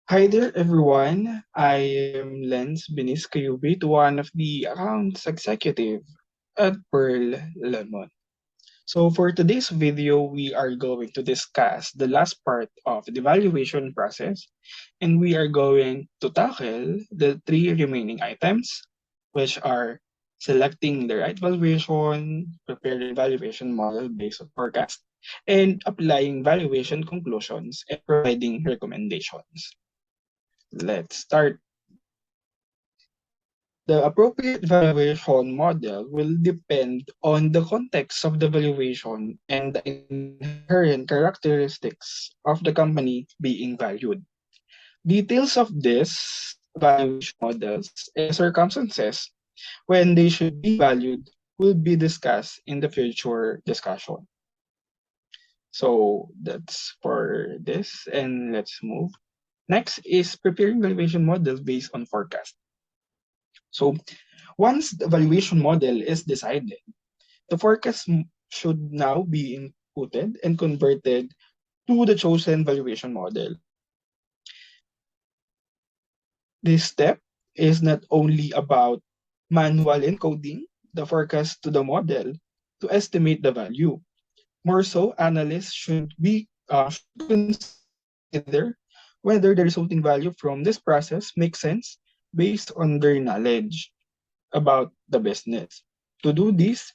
Hi there, everyone. I am Lens Binis Kayubit, one of the accounts executive at Pearl Lemon. So for today's video, we are going to discuss the last part of the valuation process, and we are going to tackle the three remaining items, which are selecting the right valuation, preparing valuation model based on forecast, and applying valuation conclusions and providing recommendations. Let's start. The appropriate valuation model will depend on the context of the valuation and the inherent characteristics of the company being valued. Details of these valuation models and circumstances when they should be valued will be discussed in the future discussion. So that's for this, and let's move. Next is preparing valuation models based on forecast. So once the valuation model is decided, the forecast should now be inputted and converted to the chosen valuation model. This step is not only about manual encoding the forecast to the model to estimate the value. More so, analysts should consider whether the resulting value from this process makes sense based on their knowledge about the business. To do this,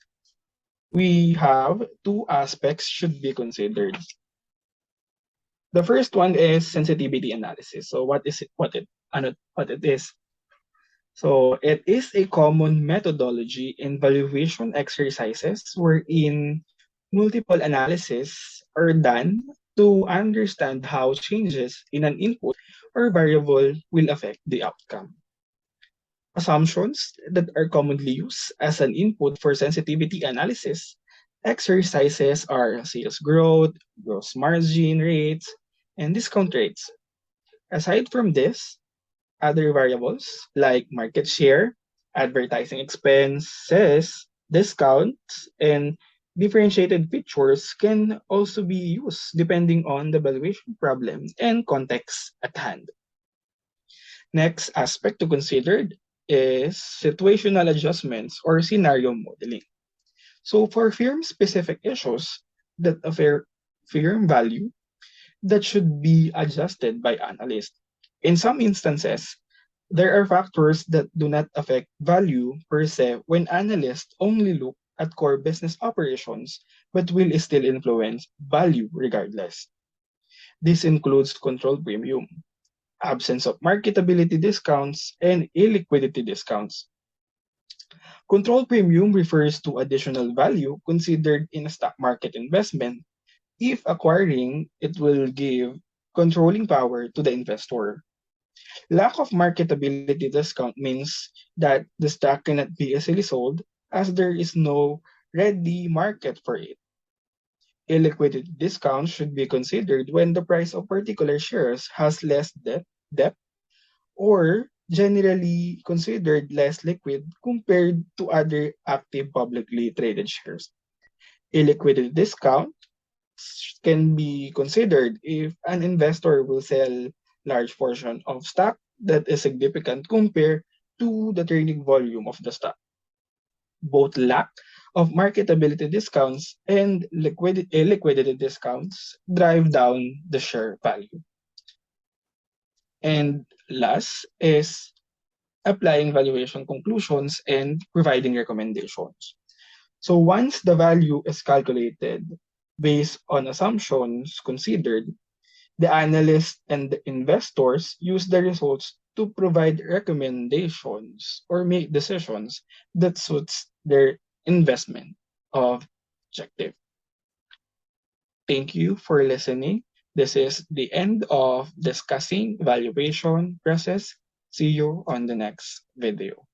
we have two aspects should be considered. The first one is sensitivity analysis. So what is it? What it is? So it is a common methodology in valuation exercises wherein multiple analyses are done to understand how changes in an input or variable will affect the outcome. Assumptions that are commonly used as an input for sensitivity analysis exercises are sales growth, gross margin rates, and discount rates. Aside from this, other variables like market share, advertising expenses, discounts, and differentiated features can also be used depending on the valuation problem and context at hand. Next aspect to consider is situational adjustments or scenario modeling. So for firm-specific issues that a firm value that should be adjusted by analysts. In some instances, there are factors that do not affect value per se when analysts only look at core business operations but will still influence value regardless. This includes control premium, absence of marketability discounts, and illiquidity discounts. Control premium refers to additional value considered in a stock market investment. If acquiring, it will give controlling power to the investor. Lack of marketability discount means that the stock cannot be easily sold as there is no ready market for it. Illiquidity discounts should be considered when the price of particular shares has less depth or generally considered less liquid compared to other active publicly traded shares. Illiquidity discount can be considered if an investor will sell large portion of stock that is significant compared to the trading volume of the stock. Both lack of marketability discounts and liquidity discounts drive down the share value. And last is applying valuation conclusions and providing recommendations. So once the value is calculated based on assumptions considered, the analysts and the investors use the results to provide recommendations or make decisions that suits their investment objective. Thank you for listening. This is the end of discussing valuation process. See you on the next video.